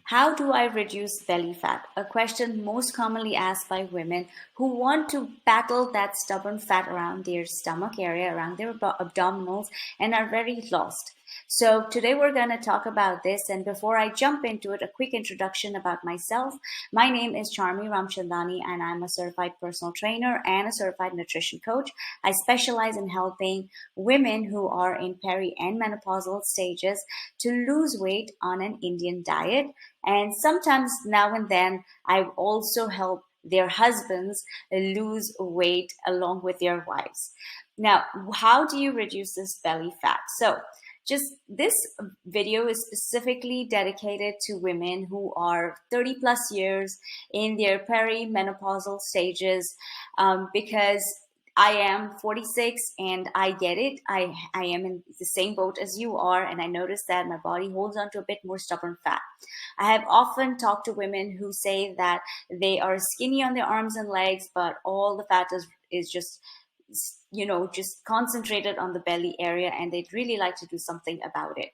How do I reduce belly fat? A question most commonly asked by women who want to battle that stubborn fat around their stomach area, around their abdominals, and are very lost. So today we're going to talk about this. And before I jump into it, a quick introduction about myself. My name is Charmi Ramchandani, and I'm a certified personal trainer and a certified nutrition coach. I specialize in helping women who are in peri and menopausal stages to lose weight on an Indian diet. And sometimes now and then, I also help their husbands lose weight along with their wives. Now, how do you reduce this belly fat? So, just this video is specifically dedicated to women who are 30 plus years in their perimenopausal stages, because I am 46 and I get it. I am in the same boat as you are, and I notice that my body holds on to a bit more stubborn fat. I have often talked to women who say that they are skinny on their arms and legs, but all the fat is just just concentrated on the belly area, and they'd really like to do something about it.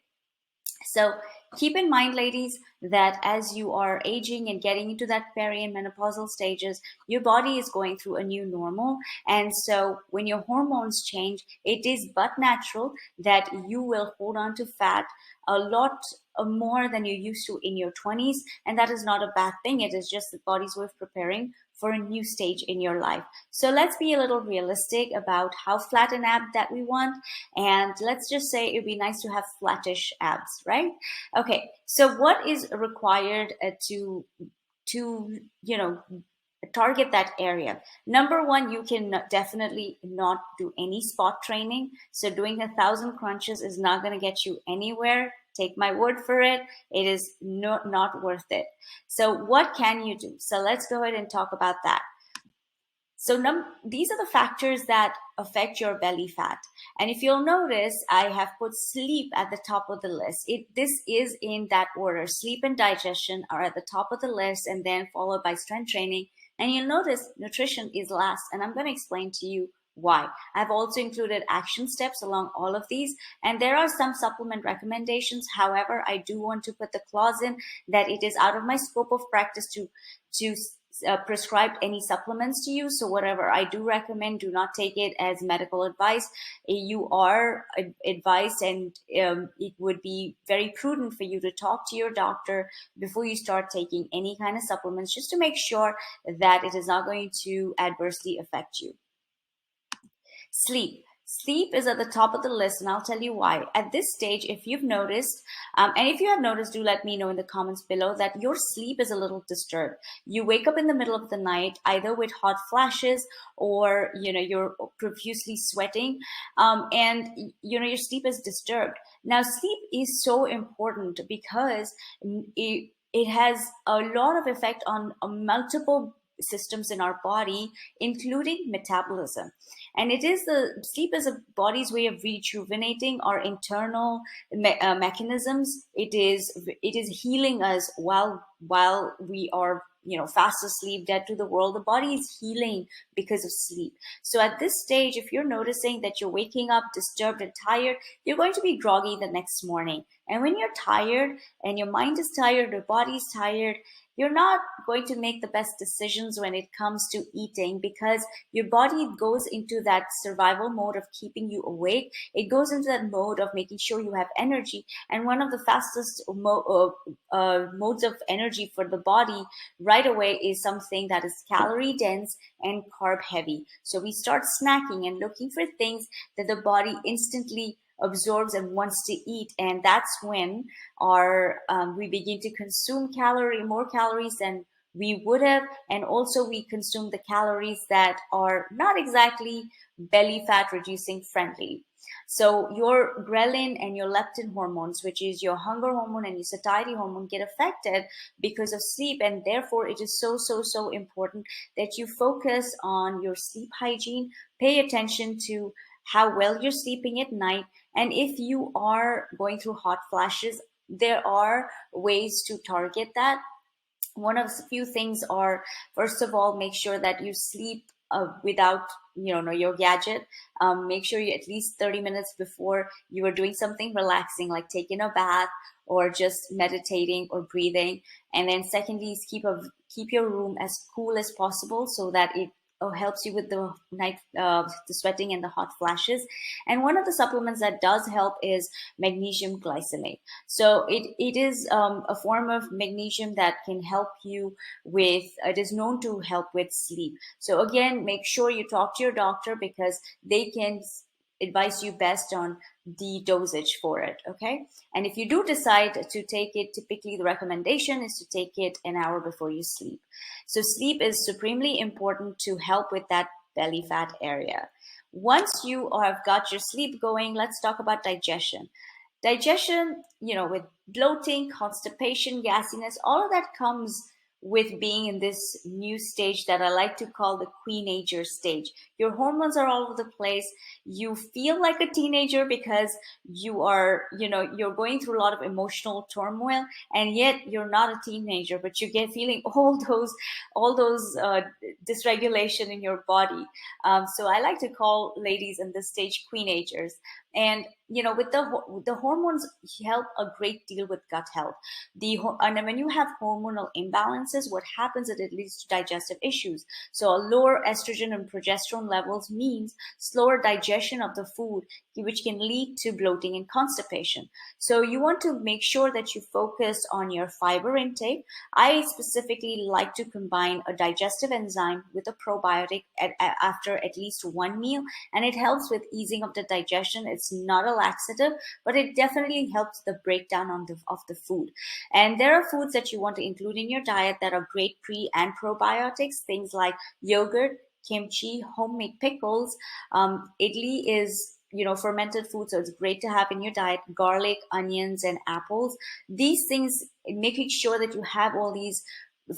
So keep in mind, ladies, that as you are aging and getting into that peri and menopausal stages, your body is going through a new normal. And so when your hormones change, it is but natural that you will hold on to fat a lot more than you used to in your 20s. And that is not a bad thing. It is just the body's way of preparing for a new stage in your life. So let's be a little realistic about how flat an ab that we want. And let's just say it'd be nice to have flattish abs, right? Okay, so what is required to target that area? Number one, you can definitely not do any spot training. So doing 1,000 crunches is not going to get you anywhere. Take my word for it. It is not worth it. So what can you do? So let's go ahead and talk about that. So these are the factors that affect your belly fat. And if you'll notice, I have put sleep at the top of the list. This is in that order. Sleep and digestion are at the top of the list, and then followed by strength training. And you'll notice nutrition is last. And I'm going to explain to you why. I've also included action steps along all of these, and there are some supplement recommendations. However, I do want to put the clause in that it is out of my scope of practice to prescribe any supplements to you. So whatever I do recommend, do not take it as medical advice. You are advised, and it would be very prudent for you to talk to your doctor before you start taking any kind of supplements, just to make sure that it is not going to adversely affect you. Sleep. Sleep is at the top of the list, and I'll tell you why. At this stage, if you've noticed, and if you have noticed, do let me know in the comments below that your sleep is a little disturbed. You wake up in the middle of the night, either with hot flashes or, you're profusely sweating, and, your sleep is disturbed. Now, sleep is so important because it has a lot of effect on multiple systems in our body, including metabolism. And sleep is a body's way of rejuvenating our internal mechanisms. It is healing us while we are fast asleep, dead to the world. The body is healing because of sleep. So at this stage, if you're noticing that you're waking up disturbed and tired, you're going to be groggy the next morning. And when you're tired and your mind is tired, your body is tired, you're not going to make the best decisions when it comes to eating, because your body goes into that survival mode of keeping you awake. It goes into that mode of making sure you have energy. And one of the fastest modes of energy for the body right away is something that is calorie dense and carb heavy. So we start snacking and looking for things that the body instantly absorbs and wants to eat, and that's when we begin to consume more calories than we would have, and also we consume the calories that are not exactly belly fat reducing friendly. So your ghrelin and your leptin hormones, which is your hunger hormone and your satiety hormone, get affected because of sleep, and therefore it is so important that you focus on your sleep hygiene. Pay attention to how well you're sleeping at night. And if you are going through hot flashes, there are ways to target that. One of the few things are, first of all, make sure that you sleep without your gadget. Make sure you at least 30 minutes before you are doing something relaxing, like taking a bath or just meditating or breathing. And then secondly is keep your room as cool as possible so that it helps you with the the sweating and the hot flashes. And one of the supplements that does help is magnesium glycinate. So it is a form of magnesium that can help you with, it is known to help with sleep. So again, make sure you talk to your doctor because they can advise you best on the dosage for it. Okay. And if you do decide to take it, typically the recommendation is to take it an hour before you sleep. So sleep is supremely important to help with that belly fat area. Once you have got your sleep going, let's talk about digestion. Digestion, with bloating, constipation, gassiness, all of that comes with being in this new stage that I like to call the queenager stage. Your hormones are all over the place. You feel like a teenager because you're going through a lot of emotional turmoil, and yet you're not a teenager, but you get feeling all those dysregulation in your body. So I like to call ladies in this stage queenagers. And with the hormones help a great deal with gut health. And when you have hormonal imbalances, what happens is it leads to digestive issues. So a lower estrogen and progesterone levels means slower digestion of the food, which can lead to bloating and constipation. So you want to make sure that you focus on your fiber intake. I specifically like to combine a digestive enzyme with a probiotic after at least one meal, and it helps with easing of the digestion. It's not a laxative, but it definitely helps the breakdown of the food. And there are foods that you want to include in your diet that are great pre and probiotics, things like yogurt, kimchi, homemade pickles. Idli is fermented food, so it's great to have in your diet. Garlic, onions, and apples. These things, making sure that you have all these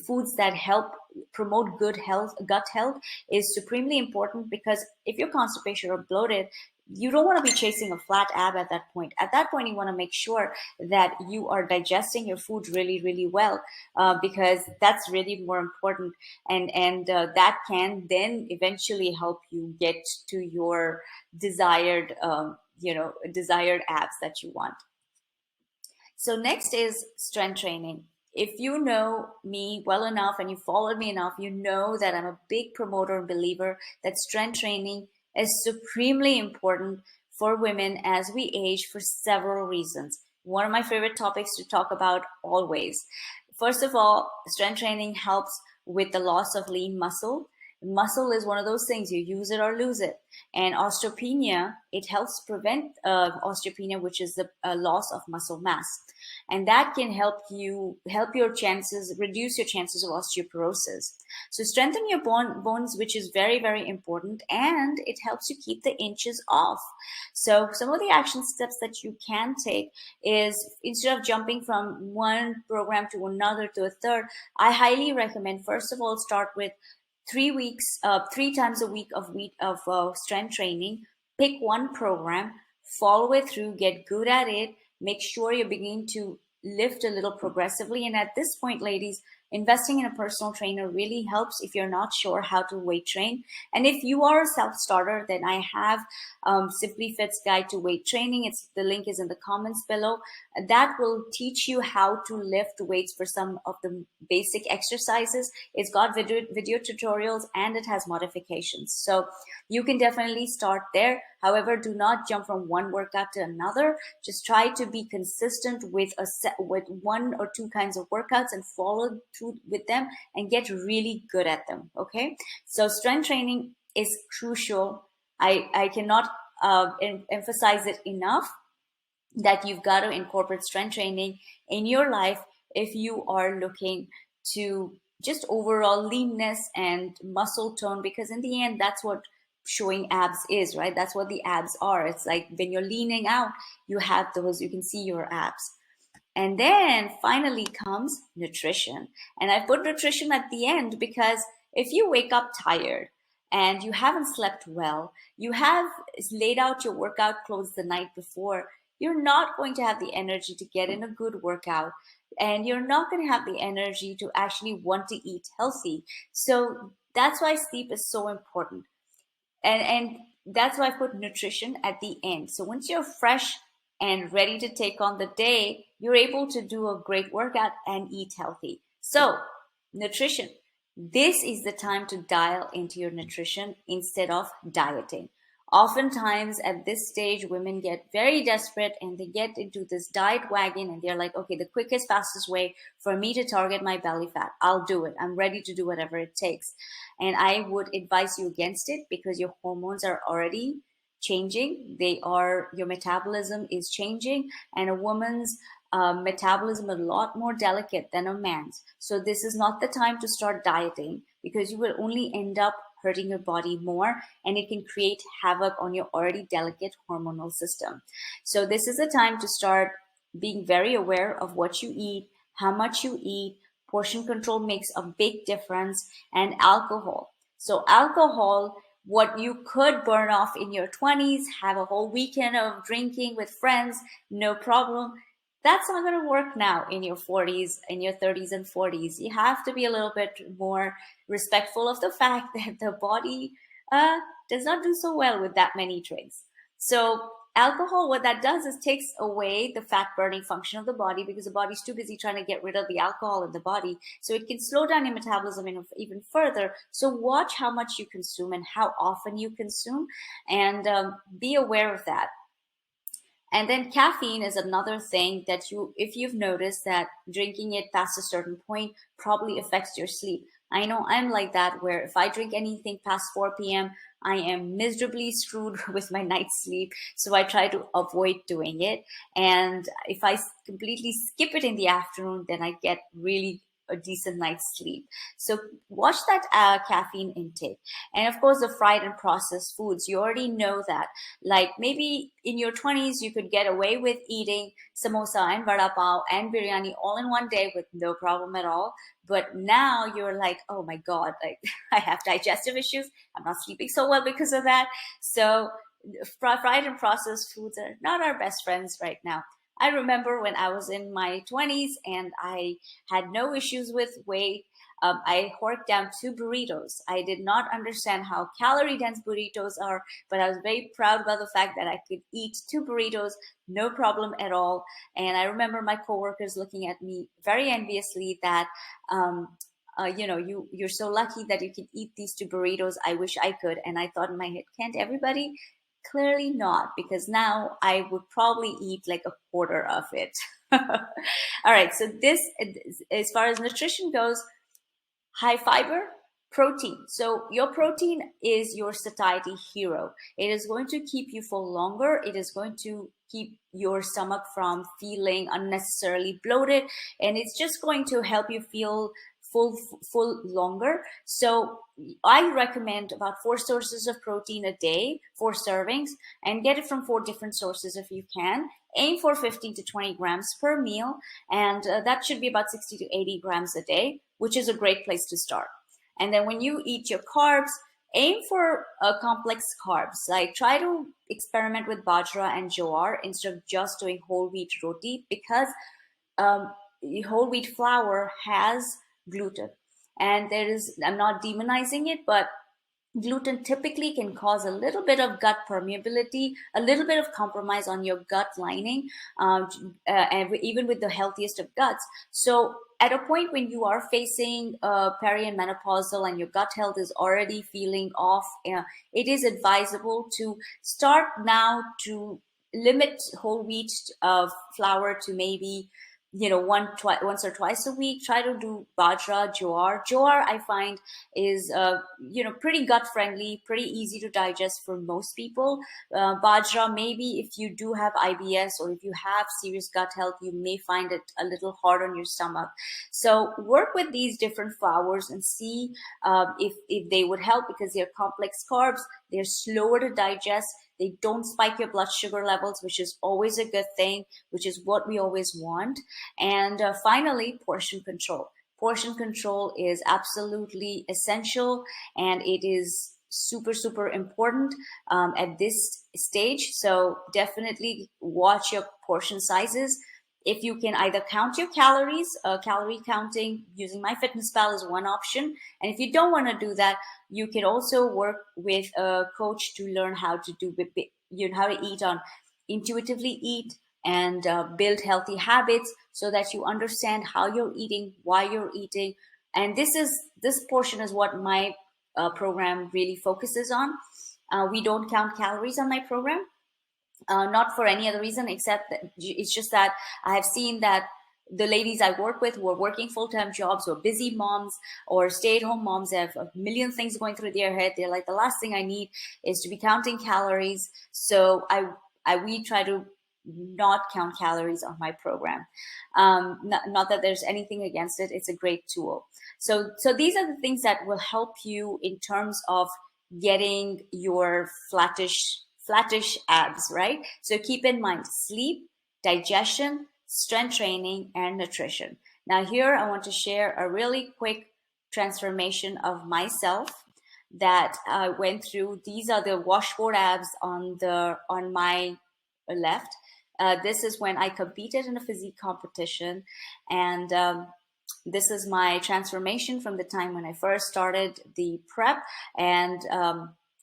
foods that help promote good health, gut health, is supremely important, because if you're constipated or bloated, you don't want to be chasing a flat ab at that point. At that point, you want to make sure that you are digesting your food really, really well, because that's really more important, and that can then eventually help you get to your desired, desired abs that you want. So next is strength training. If you know me well enough and you followed me enough, you know that I'm a big promoter and believer that strength training is supremely important for women as we age for several reasons. One of my favorite topics to talk about always. First of all, strength training helps with the loss of lean muscle. Muscle is one of those things, you use it or lose it. And osteopenia, it helps prevent osteopenia, which is the loss of muscle mass. And that can help your chances, reduce your chances of osteoporosis. So strengthen your bones, which is very, very important, and it helps you keep the inches off. So some of the action steps that you can take is, instead of jumping from one program to another to a third, I highly recommend, first of all, start with 3 weeks, 3 times a week of strength training. Pick one program, follow it through, get good at it. Make sure you're beginning to lift a little progressively. And at this point, ladies, investing in a personal trainer really helps if you're not sure how to weight train. And if you are a self-starter, then I have Simply Fit's Guide to Weight Training. The link is in the comments below. That will teach you how to lift weights for some of the basic exercises. It's got video tutorials, and it has modifications. So you can definitely start there. However, do not jump from one workout to another. Just try to be consistent with one or two kinds of workouts and follow through with them and get really good at them. Okay. So strength training is crucial. I cannot emphasize it enough that you've got to incorporate strength training in your life if you are looking to just overall leanness and muscle tone, because in the end, that's what showing abs is, right? That's what the abs are. It's like when you're leaning out, you have those, you can see your abs. And then finally comes nutrition. And I put nutrition at the end because if you wake up tired and you haven't slept well, you have laid out your workout clothes the night before, you're not going to have the energy to get in a good workout, and you're not going to have the energy to actually want to eat healthy. So That's why sleep is so important. And that's why I put nutrition at the end. So once you're fresh and ready to take on the day, you're able to do a great workout and eat healthy. So nutrition, this is the time to dial into your nutrition instead of dieting. Oftentimes at this stage, women get very desperate and they get into this diet wagon and they're like, okay, the quickest, fastest way for me to target my belly fat, I'll do it. I'm ready to do whatever it takes. And I would advise you against it because your hormones are already changing. Your metabolism is changing, and a woman's metabolism is a lot more delicate than a man's. So this is not the time to start dieting because you will only end up hurting your body more, and it can create havoc on your already delicate hormonal system. So this is a time to start being very aware of what you eat, how much you eat. Portion control makes a big difference, and alcohol. So alcohol, what you could burn off in your 20s, have a whole weekend of drinking with friends, no problem. That's not going to work now in your 40s, in your 30s and 40s. You have to be a little bit more respectful of the fact that the body does not do so well with that many drinks. So alcohol, what that does is takes away the fat burning function of the body because the body's too busy trying to get rid of the alcohol in the body. So it can slow down your metabolism even further. So watch how much you consume and how often you consume, and be aware of that. And then caffeine is another thing that if you've noticed that drinking it past a certain point probably affects your sleep. I know I'm like that, where if I drink anything past 4 p.m., I am miserably screwed with my night's sleep. So I try to avoid doing it. And if I completely skip it in the afternoon, then I get really a decent night's sleep. So watch that caffeine intake. And of course, the fried and processed foods, you already know that. Like maybe in your 20s, you could get away with eating samosa and vada pav and biryani all in one day with no problem at all. But now you're like, oh my God, like I have digestive issues. I'm not sleeping so well because of that. So fried and processed foods are not our best friends right now. I remember when I was in my 20s and I had no issues with weight. I horked down 2 burritos. I did not understand how calorie dense burritos are, but I was very proud about the fact that I could eat 2 burritos, no problem at all. And I remember my coworkers looking at me very enviously that, you're so lucky that you can eat these 2 burritos. I wish I could. And I thought in my head, can't everybody? Clearly not, because now I would probably eat like a quarter of it. All right, so this, as far as nutrition goes, high fiber, protein. So your protein is your satiety hero. It is going to keep you full longer. It is going to keep your stomach from feeling unnecessarily bloated, and it's just going to help you feel full longer. So I recommend about 4 sources of protein a day, 4 servings, and get it from 4 different sources if you can. Aim for 15 to 20 grams per meal, and that should be about 60 to 80 grams a day, which is a great place to start. And then when you eat your carbs, aim for complex carbs. Like try to experiment with bajra and jowar instead of just doing whole wheat roti, because whole wheat flour has gluten. And I'm not demonizing it, but gluten typically can cause a little bit of gut permeability, a little bit of compromise on your gut lining, and even with the healthiest of guts. So at a point when you are facing peri and menopausal and your gut health is already feeling off, it is advisable to start now to limit whole wheat flour to maybe once or twice a week. Try to do bajra, jowar I find is pretty gut friendly, pretty easy to digest for most people. Bajra, maybe if you do have IBS or if you have serious gut health, you may find it a little hard on your stomach. So work with these different flours and see if they would help, because they're complex carbs, they're slower to digest, they don't spike your blood sugar levels, which is always a good thing, which is what we always want. And finally, portion control. Portion control is absolutely essential, and it is super, super important at this stage. So definitely watch your portion sizes. if you can either count your calories, calorie counting using MyFitnessPal is one option. And if you don't want to do that, you can also work with a coach to learn how to do, how to eat on intuitively eat and build healthy habits so that you understand how you're eating, why you're eating. And this portion is what my program really focuses on. We don't count calories on my program, not for any other reason except that it's just that I have seen that the ladies I work with who are working full-time jobs or busy moms or stay-at-home moms have a million things going through their head. They're like, the last thing I need is to be counting calories. So we try to not count calories on my program. Not that there's anything against it. It's a great tool. So these are the things that will help you in terms of getting your flattish abs, right? So keep in mind sleep, digestion, strength training, and nutrition. Now here I want to share a really quick transformation of myself that I went through. These are the washboard abs on my left. This is when I competed in a physique competition, and this is my transformation from the time when I first started the prep and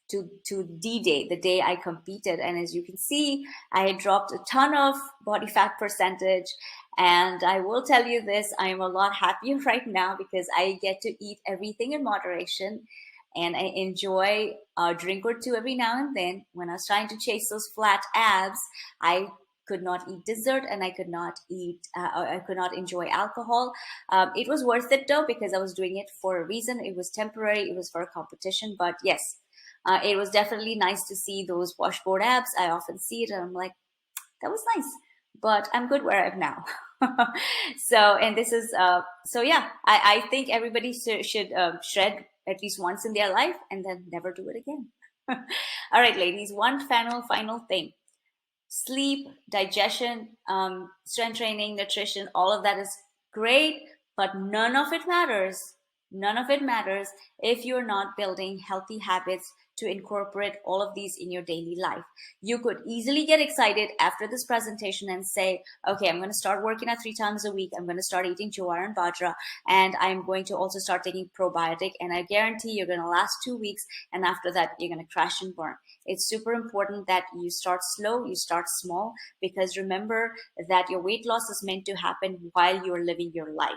to D-Day, the day I competed. And as you can see, I had dropped a ton of body fat percentage. And I will tell you this, I am a lot happier right now because I get to eat everything in moderation. And I enjoy a drink or two every now and then. When I was trying to chase those flat abs, I could not eat dessert and I could not enjoy alcohol. It was worth it though, because I was doing it for a reason. It was temporary. It was for a competition. But yes, it was definitely nice to see those washboard abs. I often see it and I'm like, that was nice, but I'm good where I'm now. And this is, yeah, I think everybody should shred at least once in their life and then never do it again. All right, ladies, one final thing. Sleep, digestion, strength training, nutrition, all of that is great, but none of it matters. None of it matters if you're not building healthy habits to incorporate all of these in your daily life. You could easily get excited after this presentation and say, okay, I'm going to start working out 3 times a week. I'm going to start eating jowar and bajra, and I'm going to also start taking probiotic. And I guarantee you're going to last 2 weeks. And after that, you're going to crash and burn. It's super important that you start slow, you start small, because remember that your weight loss is meant to happen while you're living your life.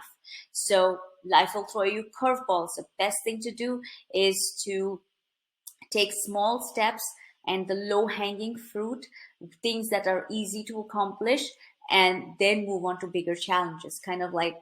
So life will throw you curveballs. The best thing to do is to take small steps and the low-hanging fruit, things that are easy to accomplish, and then move on to bigger challenges, kind of like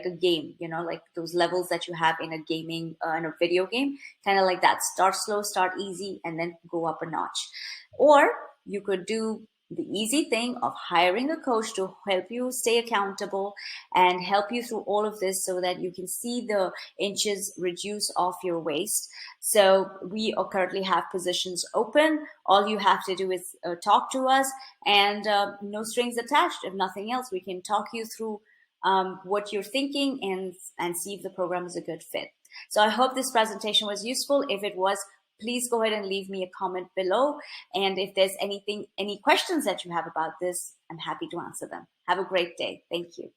a game, like those levels that you have in a gaming, in a video game, kind of like that. Start slow, start easy, and then go up a notch. Or you could do the easy thing of hiring a coach to help you stay accountable and help you through all of this so that you can see the inches reduce off your waist. So we currently have positions open. All you have to do is talk to us, and no strings attached. If nothing else, we can talk you through what you're thinking and see if the program is a good fit. So I hope this presentation was useful. If it was, please go ahead and leave me a comment below. And if there's any questions that you have about this, I'm happy to answer them. Have a great day. Thank you.